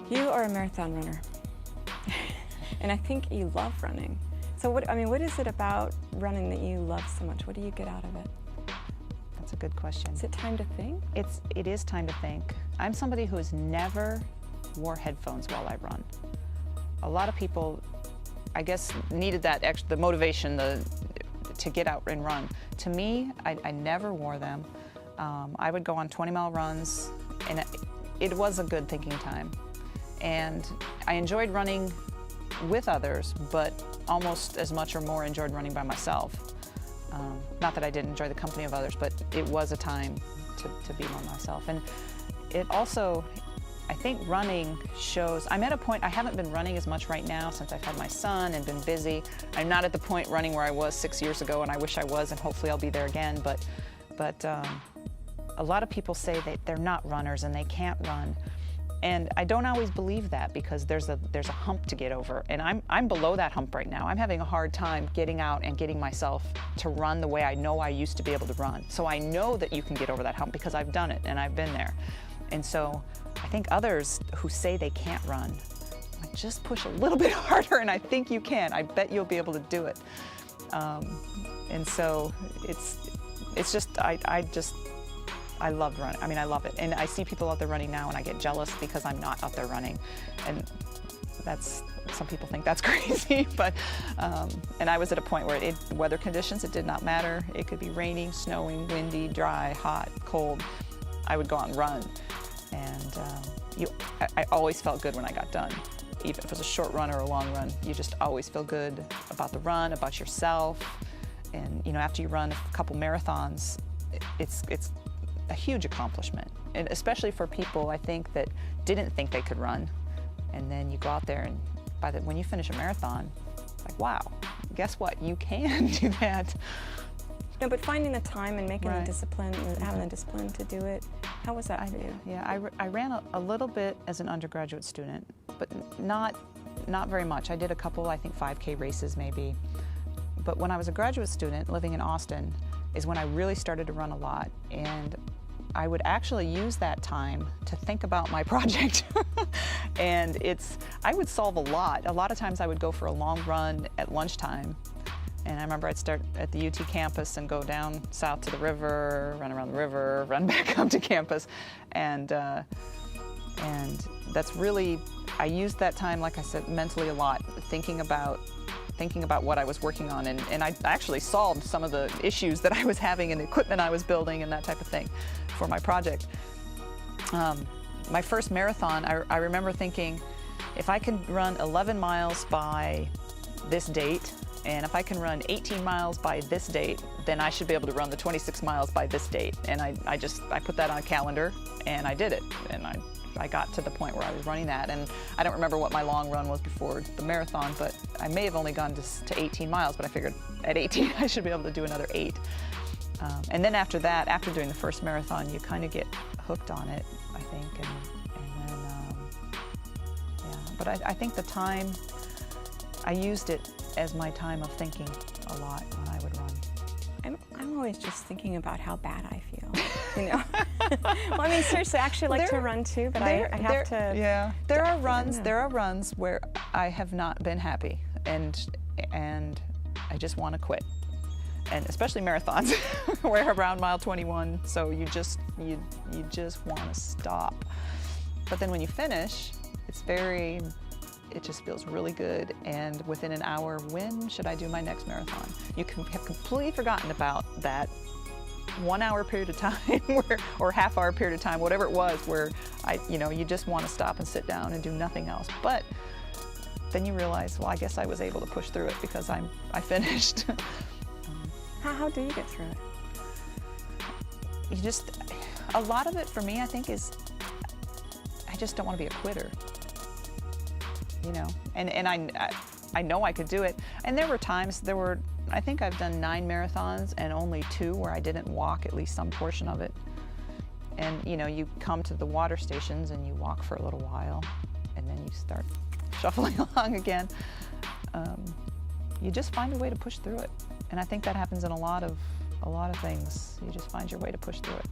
You are a marathon runner, and I think you love running. So what is it about running that you love so much? What do you get out of it? That's a good question. Is it time to think? It is time to think. I'm somebody who has never wore headphones while I run. A lot of people, I guess, needed that the motivation to get out and run. To me, I never wore them. I would go on 20-mile runs, and it was a good thinking time. And I enjoyed running with others, but almost as much or more enjoyed running by myself. Not that I didn't enjoy the company of others, but it was a time to be by myself. And it also, I think running shows, I'm at a point, I haven't been running as much right now since I've had my son and been busy. I'm not at the point running where I was 6 years ago, and I wish I was, and hopefully I'll be there again. But a lot of people say that they're not runners and they can't run. And I don't always believe that, because there's a hump to get over, and I'm below that hump right now. I'm having a hard time getting out and getting myself to run the way I know I used to be able to run. So I know that you can get over that hump because I've done it and I've been there. And so I think others who say they can't run, like, just push a little bit harder, and I think you can. I bet you'll be able to do it. And so it's just I love running. I mean, I love it. And I see people out there running now, and I get jealous because I'm not out there running. And some people think that's crazy, but, and I was at a point where weather conditions, it did not matter. It could be raining, snowing, windy, dry, hot, cold. I would go out and run. And I always felt good when I got done. Even if it was a short run or a long run, you just always feel good about the run, about yourself. And, you know, after you run a couple marathons, it's a huge accomplishment, and especially for people, I think, that didn't think they could run, and then you go out there, and when you finish a marathon, it's like, wow, guess what? You can do that. No, but finding the time and making the discipline, and having the discipline to do it, how was that for you? Yeah, I ran a little bit as an undergraduate student, but not very much. I did a couple, I think, 5K races maybe. But when I was a graduate student living in Austin is when I really started to run a lot, and I would actually use that time to think about my project. And I would solve a lot. A lot of times I would go for a long run at lunchtime, and I remember I'd start at the UT campus and go down south to the river, run around the river, run back up to campus, and that's really, I used that time, like I said, mentally a lot, thinking about what I was working on, and I actually solved some of the issues that I was having and the equipment I was building and that type of thing for my project. My first marathon, I remember thinking, if I can run 11 miles by this date, and if I can run 18 miles by this date, then I should be able to run the 26 miles by this date. And I put that on a calendar, and I did it. And I got to the point where I was running that, and I don't remember what my long run was before the marathon, but I may have only gone to 18 miles, but I figured at 18 I should be able to do another 8. And then after that, after doing the first marathon, you kind of get hooked on it, I think, and then, yeah. But I think the time, I used it as my time of thinking a lot when I would run. I'm always just thinking about how bad I feel, you know. Well, I mean, seriously, I actually like to run too, but I have to. Yeah, there are runs where I have not been happy, and I just want to quit, and especially marathons, where around mile 21, so you just want to stop. But then when you finish, it just feels really good, and within an hour, when should I do my next marathon? You can have completely forgotten about that 1 hour period of time, or half hour period of time, whatever it was, where you just want to stop and sit down and do nothing else. But then you realize, well, I guess I was able to push through it because I finished. How do you get through it? A lot of it for me, I think, is I just don't want to be a quitter. You know, and I know I could do it. And there were times, I think I've done 9 marathons and only 2 where I didn't walk at least some portion of it. And you know, you come to the water stations and you walk for a little while, and then you start shuffling along again. You just find a way to push through it. And I think that happens in a lot of things. You just find your way to push through it.